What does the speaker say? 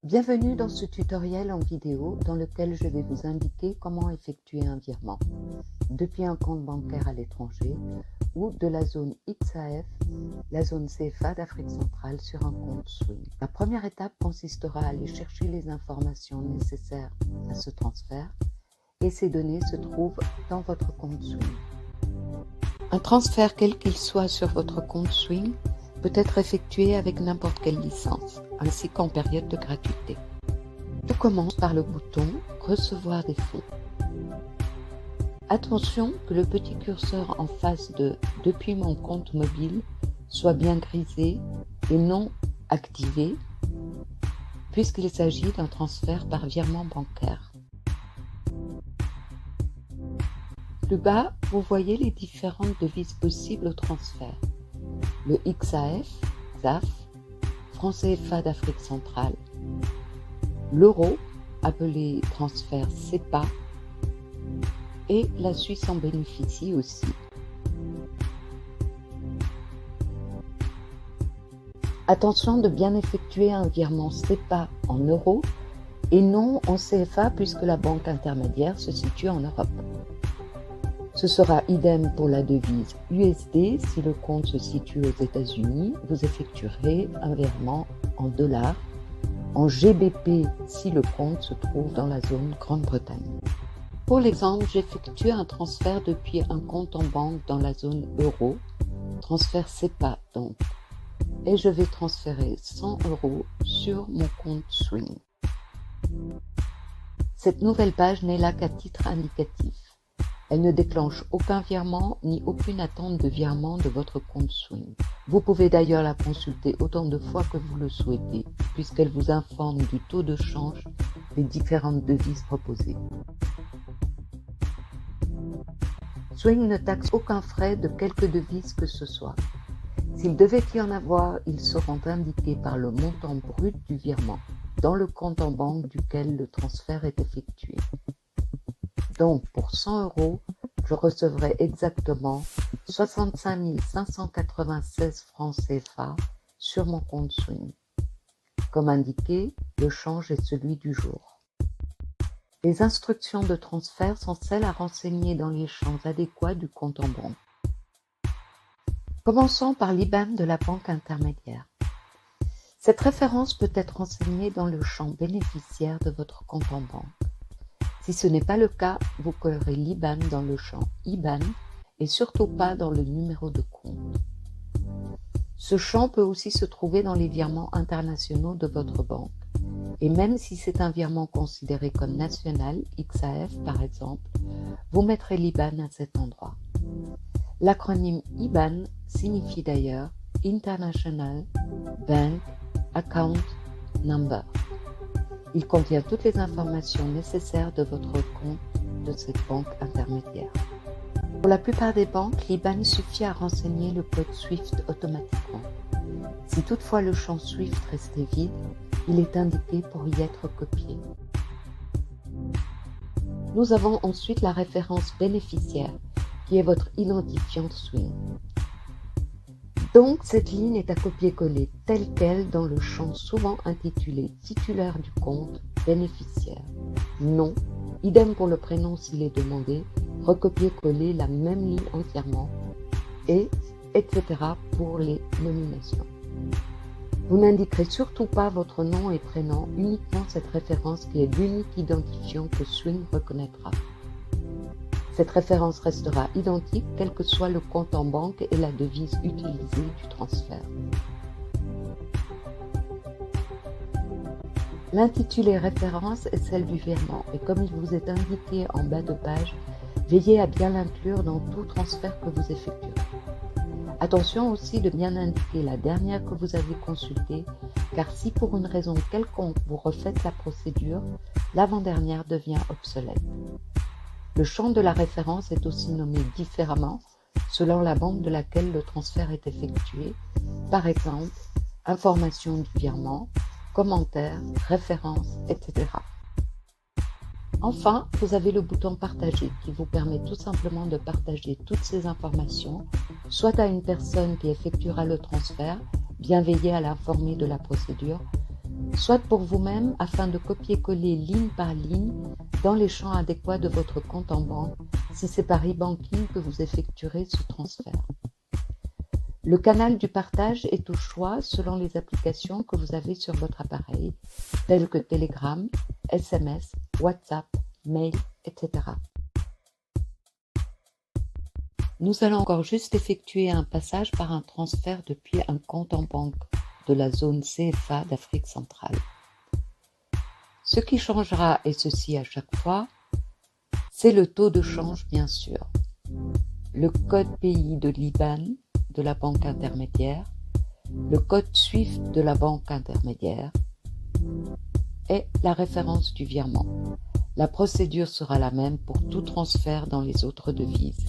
Bienvenue dans ce tutoriel en vidéo dans lequel je vais vous indiquer comment effectuer un virement depuis un compte bancaire à l'étranger ou de la zone XAF, la zone CFA d'Afrique centrale sur un compte Swing. La première étape consistera à aller chercher les informations nécessaires à ce transfert et ces données se trouvent dans votre compte Swing. Un transfert quel qu'il soit sur votre compte Swing peut être effectué avec n'importe quelle licence, ainsi qu'en période de gratuité. Tout commence par le bouton « Recevoir des fonds ». Attention que le petit curseur en face de « Depuis mon compte mobile » soit bien grisé et non activé, puisqu'il s'agit d'un transfert par virement bancaire. Plus bas, vous voyez les différentes devises possibles au transfert. Le XAF, XAF, franc CFA d'Afrique centrale, l'euro, appelé transfert CEPA, et la Suisse en bénéficie aussi. Attention de bien effectuer un virement CEPA en euros et non en CFA puisque la banque intermédiaire se situe en Europe. Ce sera idem pour la devise USD. Si le compte se situe aux États-Unis, vous effectuerez un virement en dollars, en GBP si le compte se trouve dans la zone Grande-Bretagne. Pour l'exemple, j'effectue un transfert depuis un compte en banque dans la zone euro, transfert CEPA donc, et je vais transférer 100 € sur mon compte Swing. Cette nouvelle page n'est là qu'à titre indicatif. Elle ne déclenche aucun virement ni aucune attente de virement de votre compte Swing. Vous pouvez d'ailleurs la consulter autant de fois que vous le souhaitez, puisqu'elle vous informe du taux de change des différentes devises proposées. Swing ne taxe aucun frais de quelque devise que ce soit. S'il devait y en avoir, ils seront indiqués par le montant brut du virement dans le compte en banque duquel le transfert est effectué. Donc, pour 100 €, je recevrai exactement 65 596 francs CFA sur mon compte Swing. Comme indiqué, le change est celui du jour. Les instructions de transfert sont celles à renseigner dans les champs adéquats du compte en banque. Commençons par l'IBAN de la banque intermédiaire. Cette référence peut être renseignée dans le champ bénéficiaire de votre compte en banque. Si ce n'est pas le cas, vous collerez l'IBAN dans le champ IBAN et surtout pas dans le numéro de compte. Ce champ peut aussi se trouver dans les virements internationaux de votre banque. Et même si c'est un virement considéré comme national, XAF par exemple, vous mettrez l'IBAN à cet endroit. L'acronyme IBAN signifie d'ailleurs International Bank Account Number. Il contient toutes les informations nécessaires de votre compte de cette banque intermédiaire. Pour la plupart des banques, l'IBAN suffit à renseigner le code SWIFT automatiquement. Si toutefois le champ SWIFT restait vide, il est indiqué pour y être copié. Nous avons ensuite la référence bénéficiaire, qui est votre identifiant Swing. Donc, cette ligne est à copier-coller telle quelle dans le champ souvent intitulé « Titulaire du compte, bénéficiaire ». Nom, idem pour le prénom s'il est demandé, recopier-coller la même ligne entièrement, et etc. pour les nominations. Vous n'indiquerez surtout pas votre nom et prénom, uniquement cette référence qui est l'unique identifiant que Swing reconnaîtra. Cette référence restera identique quel que soit le compte en banque et la devise utilisée du transfert. L'intitulé référence est celle du virement et comme il vous est indiqué en bas de page, veillez à bien l'inclure dans tout transfert que vous effectuerez. Attention aussi de bien indiquer la dernière que vous avez consultée, car si pour une raison quelconque vous refaites la procédure, l'avant-dernière devient obsolète. Le champ de la référence est aussi nommé différemment selon la banque de laquelle le transfert est effectué, par exemple, information du virement, commentaires, références, etc. Enfin, vous avez le bouton Partager qui vous permet tout simplement de partager toutes ces informations, soit à une personne qui effectuera le transfert, bien veiller à l'informer de la procédure, soit pour vous-même afin de copier-coller ligne par ligne dans les champs adéquats de votre compte en banque si c'est par e-banking que vous effectuerez ce transfert. Le canal du partage est au choix selon les applications que vous avez sur votre appareil, telles que Telegram, SMS, WhatsApp, Mail, etc. Nous allons encore juste effectuer un passage par un transfert depuis un compte en banque de la zone CFA d'Afrique centrale. Ce qui changera, et ceci à chaque fois, c'est le taux de change bien sûr, le code pays de l'IBAN de la banque intermédiaire, le code SWIFT de la banque intermédiaire et la référence du virement. La procédure sera la même pour tout transfert dans les autres devises.